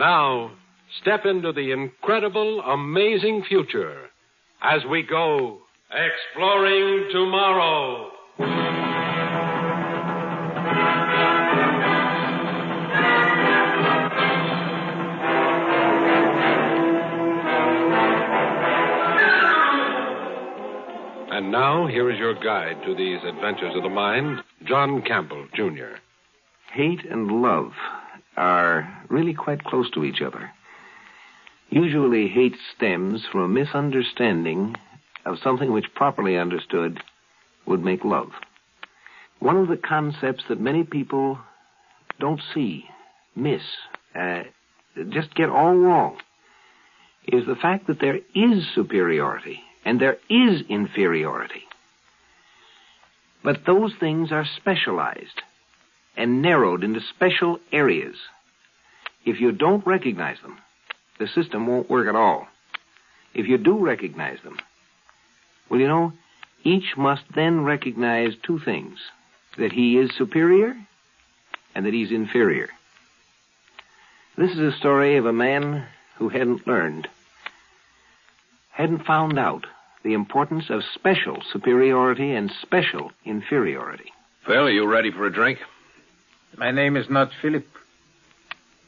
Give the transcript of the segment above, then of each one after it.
Now, step into the incredible, amazing future as we go exploring tomorrow. And now, here is your guide to these adventures of the mind, John Campbell, Jr. Hate and love are really quite close to each other. Usually, hate stems from a misunderstanding of something which, properly understood, would make love. One of the concepts that many people don't see, miss, just get all wrong, is the fact that there is superiority and there is inferiority. But those things are specialized and narrowed into special areas. If you don't recognize them, the system won't work at all. If you do recognize them, well, you know, each must then recognize two things: that he is superior and that he's inferior. This is a story of a man who hadn't learned, hadn't found out the importance of special superiority and special inferiority. Phil, are you ready for a drink? My name is not Philip.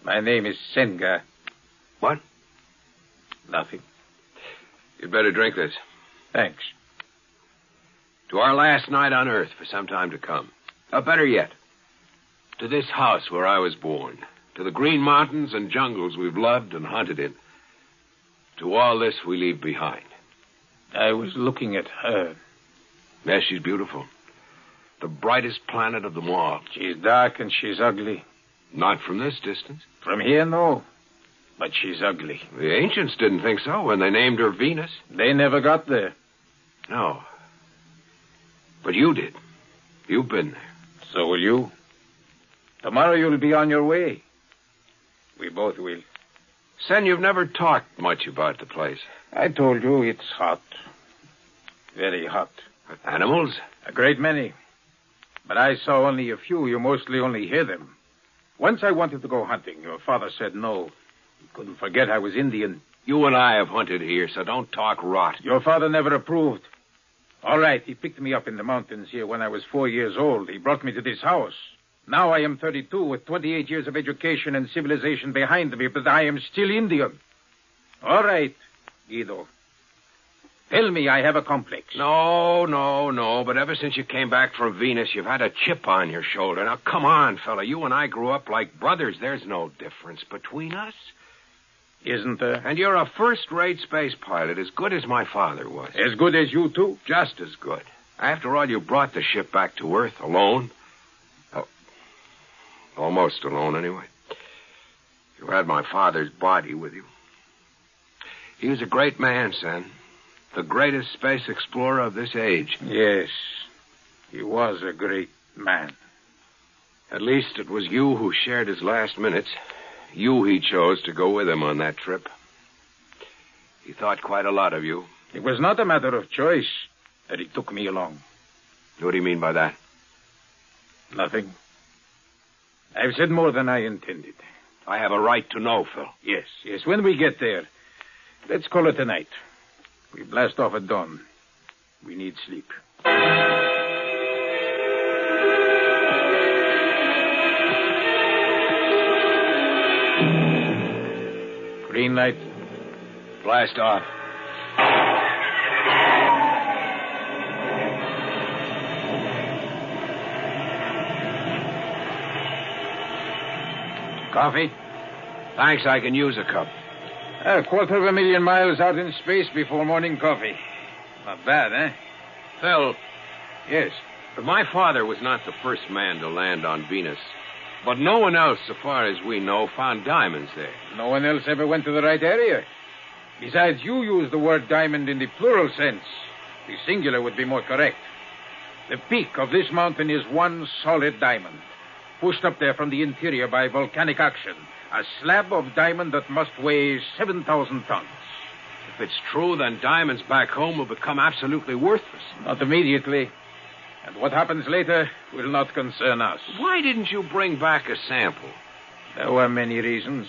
My name is Senga. What? Nothing. You'd better drink this. Thanks. To our last night on Earth for some time to come. Or better yet, to this house where I was born. To the green mountains and jungles we've loved and hunted in. To all this we leave behind. I was looking at her. Yes, she's beautiful. The brightest planet of them all. She's dark and she's ugly. Not from this distance. From here, no. But she's ugly. The ancients didn't think so when they named her Venus. They never got there. No. But you did. You've been there. So will you. Tomorrow you'll be on your way. We both will. Sen, you've never talked much about the place. I told you it's hot. Very hot. Animals? A great many. But I saw only a few. You mostly only hear them. Once I wanted to go hunting. Your father said no. He couldn't forget I was Indian. You and I have hunted here, so don't talk rot. Your father never approved. All right, he picked me up in the mountains here when I was 4 years old. He brought me to this house. Now I am 32 with 28 years of education and civilization behind me, but I am still Indian. All right, Guido. Tell me I have a complex. No. But ever since you came back from Venus, you've had a chip on your shoulder. Now, come on, fella. You and I grew up like brothers. There's no difference between us. Isn't there? And you're a first-rate space pilot, as good as my father was. As good as you, too? Just as good. After all, you brought the ship back to Earth alone. Oh, almost alone, anyway. You had my father's body with you. He was a great man, Sen. The greatest space explorer of this age. Yes, he was a great man. At least it was you who shared his last minutes. You he chose to go with him on that trip. He thought quite a lot of you. It was not a matter of choice that he took me along. What do you mean by that? Nothing. I've said more than I intended. I have a right to know, Phil. Yes. When we get there, let's call it a night. We blast off at dawn. We need sleep. Green light. Blast off. Coffee? Thanks, I can use a cup. A 250,000 miles out in space before morning coffee. Not bad, eh? Phil. Yes? My father was not the first man to land on Venus. But no one else, so far as we know, found diamonds there. No one else ever went to the right area. Besides, you use the word diamond in the plural sense. The singular would be more correct. The peak of this mountain is one solid diamond, pushed up there from the interior by volcanic action. A slab of diamond that must weigh 7,000 tons. If it's true, then diamonds back home will become absolutely worthless. Not immediately. And what happens later will not concern us. Why didn't you bring back a sample? There were many reasons.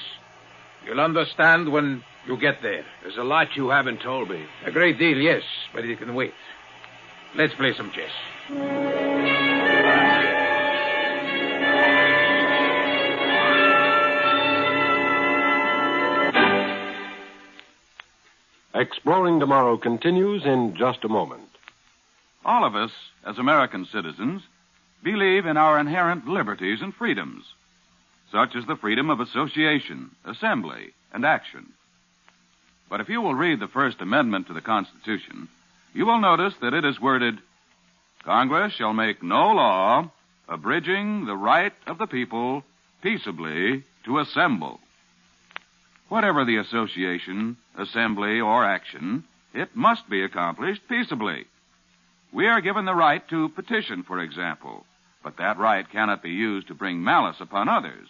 You'll understand when you get there. There's a lot you haven't told me. A great deal, yes, but it can wait. Let's play some chess. Exploring Tomorrow continues in just a moment. All of us, as American citizens, believe in our inherent liberties and freedoms, such as the freedom of association, assembly, and action. But if you will read the First Amendment to the Constitution, you will notice that it is worded, Congress shall make no law abridging the right of the people peaceably to assemble. Whatever the association, assembly, or action, it must be accomplished peaceably. We are given the right to petition, for example, but that right cannot be used to bring malice upon others.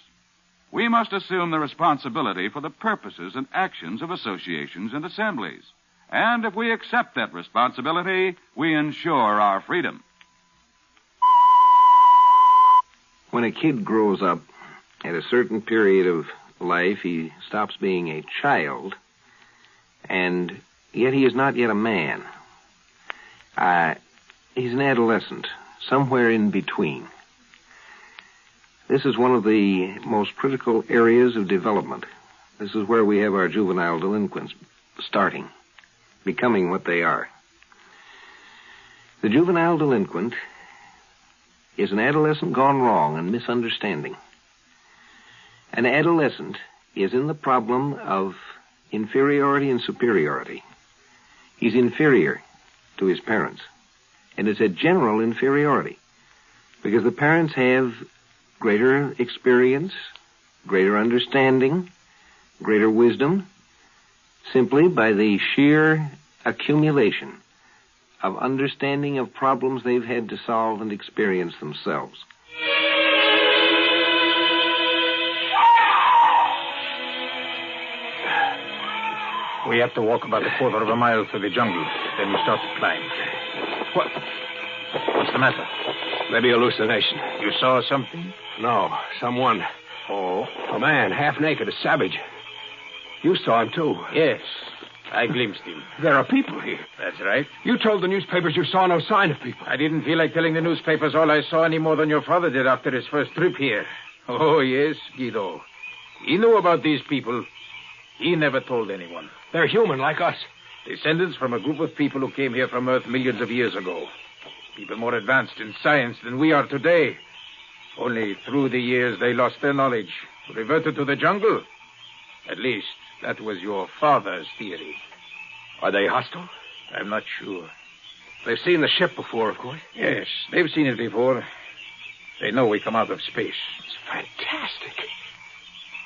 We must assume the responsibility for the purposes and actions of associations and assemblies. And if we accept that responsibility, we ensure our freedom. When a kid grows up, at a certain period of life, he stops being a child, and yet he is not yet a man. He's an adolescent, somewhere in between. This is one of the most critical areas of development. This is where we have our juvenile delinquents starting, becoming what they are. The juvenile delinquent is an adolescent gone wrong and misunderstanding. An adolescent is in the problem of inferiority and superiority. He's inferior to his parents. And it's a general inferiority because the parents have greater experience, greater understanding, greater wisdom, simply by the sheer accumulation of understanding of problems they've had to solve and experience themselves. We have to walk about a quarter of a mile through the jungle. Then we start to climb. What's the matter? Maybe hallucination. You saw something? No, someone. Oh? A man, half naked, a savage. You saw him, too. Yes, I glimpsed him. There are people here. That's right. You told the newspapers you saw no sign of people. I didn't feel like telling the newspapers all I saw any more than your father did after his first trip here. Oh, yes, Guido. He knew about these people. He never told anyone. They're human, like us. Descendants from a group of people who came here from Earth millions of years ago. People more advanced in science than we are today. Only through the years they lost their knowledge, reverted to the jungle. At least, that was your father's theory. Are they hostile? I'm not sure. They've seen the ship before, of course. Yes, they've seen it before. They know we come out of space. It's fantastic.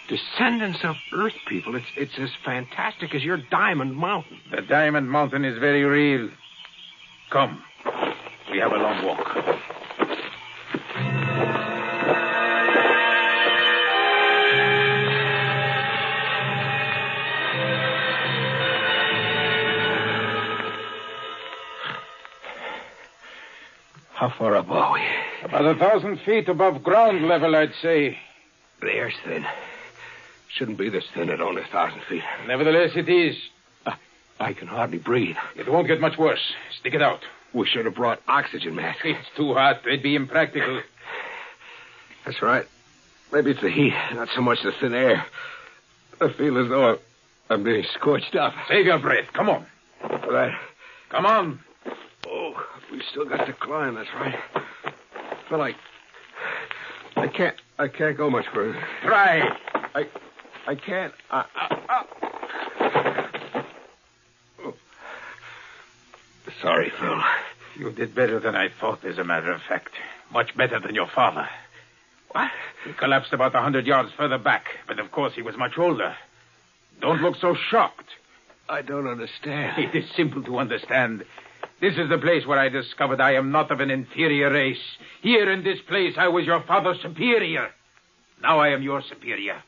Descendants of Earth people. It's as fantastic as your Diamond Mountain. The Diamond Mountain is very real. Come. We have a long walk. How far up are we? About 1,000 feet above ground level, I'd say. The air's thin. Shouldn't be this thin at only 1,000 feet. Nevertheless, it is. I can hardly breathe. It won't get much worse. Stick it out. We should have brought oxygen masks. It's too hot. They'd be impractical. That's right. Maybe it's the heat, not so much the thin air. I feel as though I'm being scorched up. Save your breath. Come on. Right. Come on. Oh, we've still got to climb, that's right. I feel like I can't go much further. Try. I can't. Oh. Sorry, Phil. You did better than I thought, as a matter of fact. Much better than your father. What? He collapsed about 100 yards further back, but of course he was much older. Don't look so shocked. I don't understand. It is simple to understand. This is the place where I discovered I am not of an inferior race. Here in this place, I was your father's superior. Now I am your superior.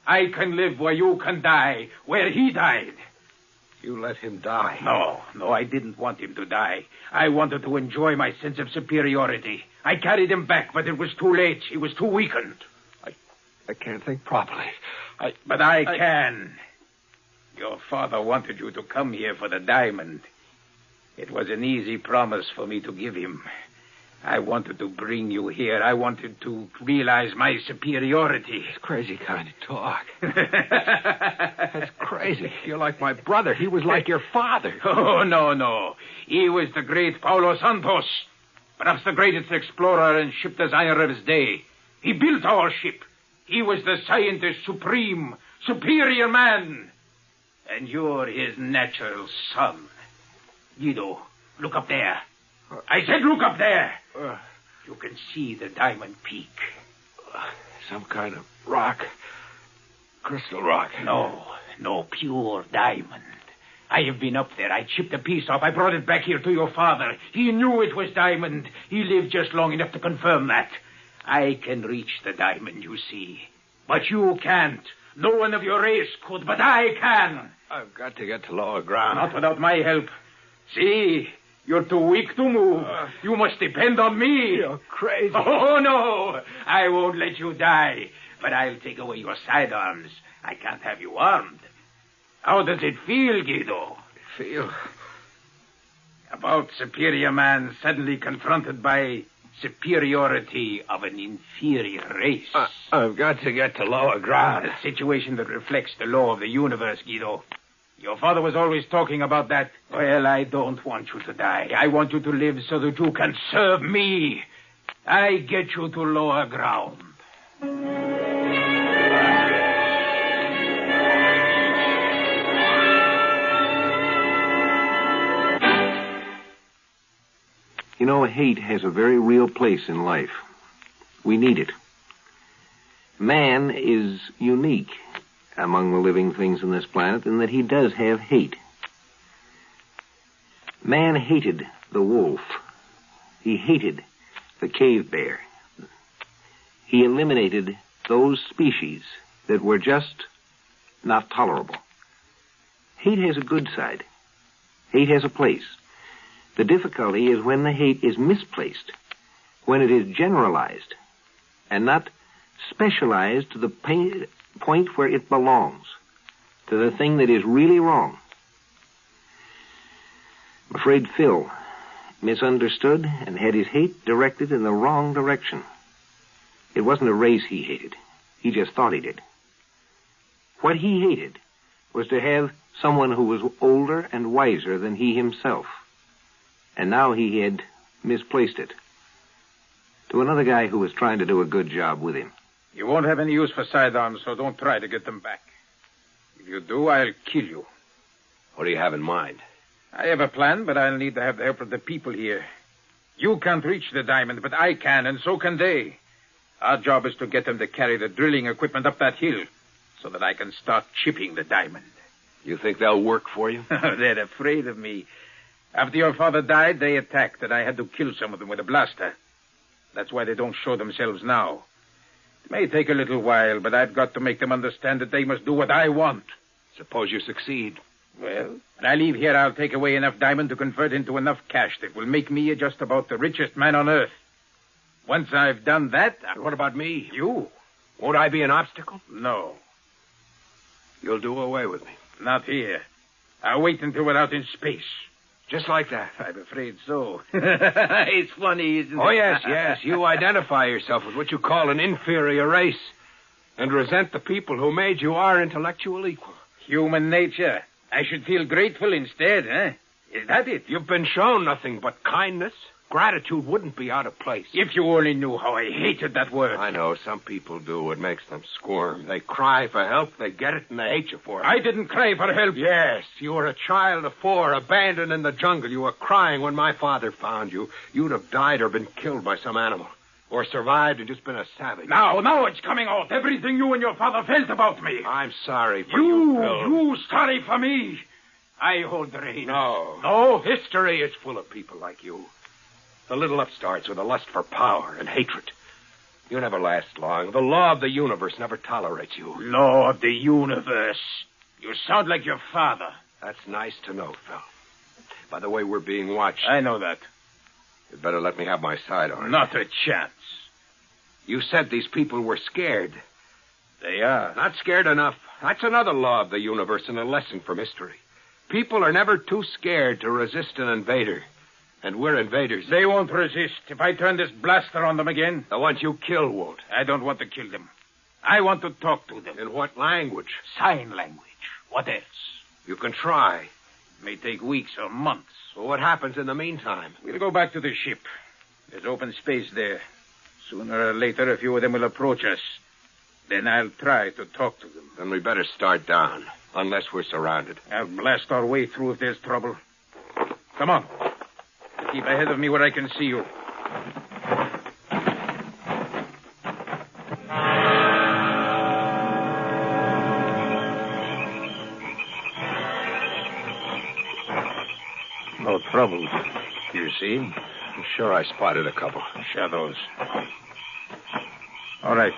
I can live where you can die, where he died. You let him die? No, I didn't want him to die. I wanted to enjoy my sense of superiority. I carried him back, but it was too late. He was too weakened. I can't think properly. But I can. Your father wanted you to come here for the diamond. It was an easy promise for me to give him. I wanted to bring you here. I wanted to realize my superiority. It's crazy kind of talk. That's crazy. You're like my brother. He was like your father. Oh, no. He was the great Paulo Santos. Perhaps the greatest explorer and ship designer of his day. He built our ship. He was the scientist supreme, superior man. And you're his natural son. Guido, look up there. I said look up there. You can see the diamond peak. Some kind of rock. Crystal rock. No, pure diamond. I have been up there. I chipped a piece off. I brought it back here to your father. He knew it was diamond. He lived just long enough to confirm that. I can reach the diamond, you see. But you can't. No one of your race could, but I can. I've got to get to lower ground. Not without my help. See, you're too weak to move. You must depend on me. You're crazy. Oh, no. I won't let you die. But I'll take away your sidearms. I can't have you armed. How does it feel, Guido? Feel? About superior man suddenly confronted by superiority of an inferior race. I've got to get to lower ground. A situation that reflects the law of the universe, Guido. Your father was always talking about that. Well, I don't want you to die. I want you to live so that you can serve me. I get you to lower ground. You know, hate has a very real place in life. We need it. Man is unique among the living things on this planet in that he does have hate. Man hated the wolf. He hated the cave bear. He eliminated those species that were just not tolerable. Hate has a good side. Hate has a place. The difficulty is when the hate is misplaced, when it is generalized and not specialized to the point where it belongs, to the thing that is really wrong. I'm afraid Phil misunderstood and had his hate directed in the wrong direction. It wasn't a race he hated. He just thought he did. What he hated was to have someone who was older and wiser than he himself. And now he had misplaced it to another guy who was trying to do a good job with him. You won't have any use for sidearms, so don't try to get them back. If you do, I'll kill you. What do you have in mind? I have a plan, but I'll need to have the help of the people here. You can't reach the diamond, but I can, and so can they. Our job is to get them to carry the drilling equipment up that hill so that I can start chipping the diamond. You think they'll work for you? They're afraid of me. After your father died, they attacked, and I had to kill some of them with a blaster. That's why they don't show themselves now. It may take a little while, but I've got to make them understand that they must do what I want. Suppose you succeed. Well, when I leave here, I'll take away enough diamond to convert into enough cash that will make me just about the richest man on earth. Once I've done that... What about me? You? Won't I be an obstacle? No. You'll do away with me. Not here. I'll wait until we're out in space. Just like that? I'm afraid so. It's funny, isn't it? Oh, yes. You identify yourself with what you call an inferior race and resent the people who made you our intellectual equal. Human nature. I should feel grateful instead, eh? Is that it? You've been shown nothing but kindness. Gratitude wouldn't be out of place. If you only knew how I hated that word. I know. Some people do. It makes them squirm. They cry for help, they get it, and they hate you for it. I didn't cry for help. Yes, you were a child of 4, abandoned in the jungle. You were crying when my father found you. You'd have died or been killed by some animal. Or survived and just been a savage. Now it's coming out. Everything you and your father felt about me. I'm sorry for you, Phil. You sorry for me. I hold the reins. No, history is full of people like you. The little upstarts with a lust for power and hatred. You never last long. The law of the universe never tolerates you. Law of the universe. You sound like your father. That's nice to know, Phil. By the way, we're being watched. I know that. You'd better let me have my sidearm. Not a chance. You said these people were scared. They are. Not scared enough. That's another law of the universe and a lesson from history. People are never too scared to resist an invader. And we're invaders. They won't resist if I turn this blaster on them again. The ones you kill won't. I don't want to kill them. I want to talk to them. In what language? Sign language. What else? You can try. It may take weeks or months. Well, what happens in the meantime? We'll go back to the ship. There's open space there. Sooner or later, a few of them will approach us. Then I'll try to talk to them. Then we better start down, unless we're surrounded. I'll blast our way through if there's trouble. Come on. Keep ahead of me where I can see you. No trouble. You see? I'm sure I spotted a couple. Shadows. All right.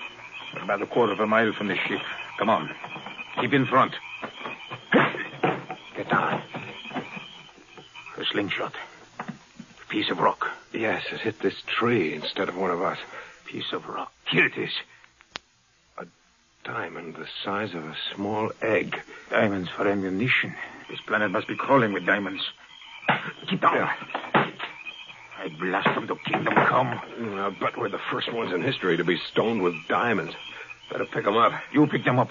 We're about a quarter of a mile from the ship. Come on. Keep in front. Get down. A slingshot. Piece of rock. Yes, it hit this tree instead of one of us. Piece of rock. Here it is. A diamond the size of a small egg. Diamonds for ammunition. This planet must be crawling with diamonds. Keep down. Yeah. I blast them to kingdom come. I bet we're the first ones in history to be stoned with diamonds. Better pick them up. You pick them up.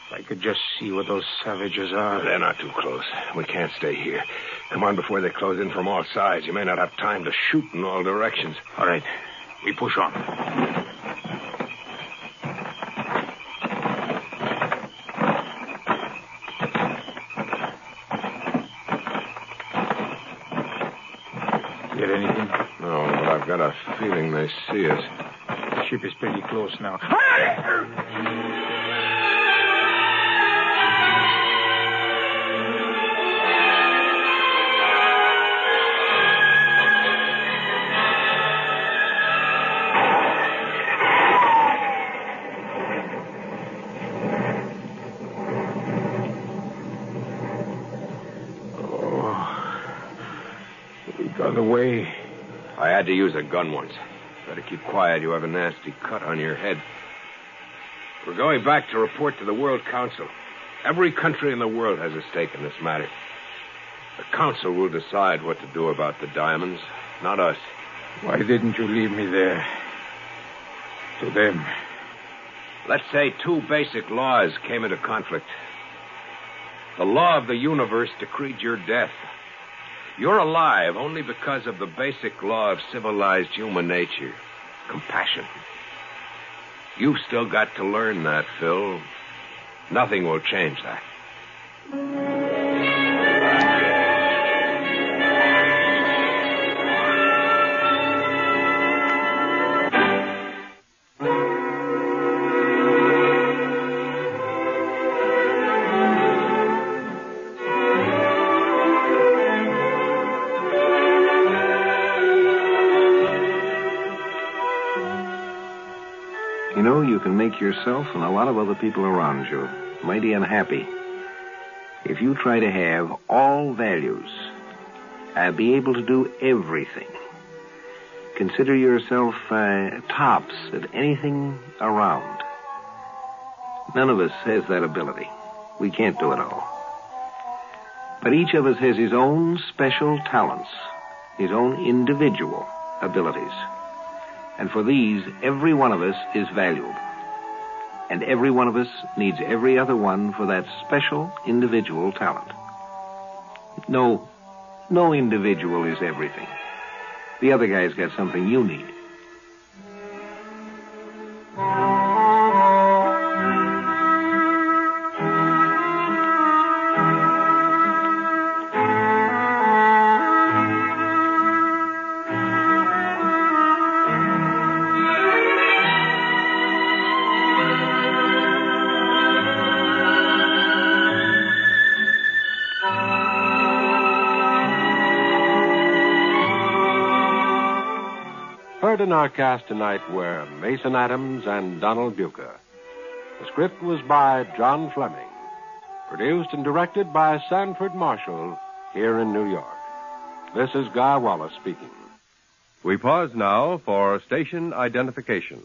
If I could just see what those savages are. They're not too close. We can't stay here. Come on before they close in from all sides. You may not have time to shoot in all directions. All right. We push on. Hear anything? No, but I've got a feeling they see us. The ship is pretty close now. Away. I had to use a gun once. Better keep quiet. You have a nasty cut on your head. We're going back to report to the World Council. Every country in the world has a stake in this matter. The Council will decide what to do about the diamonds, not us. Why didn't you leave me there? To them. Let's say two basic laws came into conflict. The law of the universe decreed your death. You're alive only because of the basic law of civilized human nature, compassion. You've still got to learn that, Phil. Nothing will change that. You know, you can make yourself and a lot of other people around you mighty unhappy if you try to have all values, be able to do everything. Consider yourself tops at anything around. None of us has that ability. We can't do it all. But each of us has his own special talents, his own individual abilities. And for these, every one of us is valued. And every one of us needs every other one for that special individual talent. No individual is everything. The other guy's got something you need. Heard in our cast tonight were Mason Adams and Donald Bucher. The script was by John Fleming. Produced and directed by Sanford Marshall here in New York. This is Guy Wallace speaking. We pause now for station identification.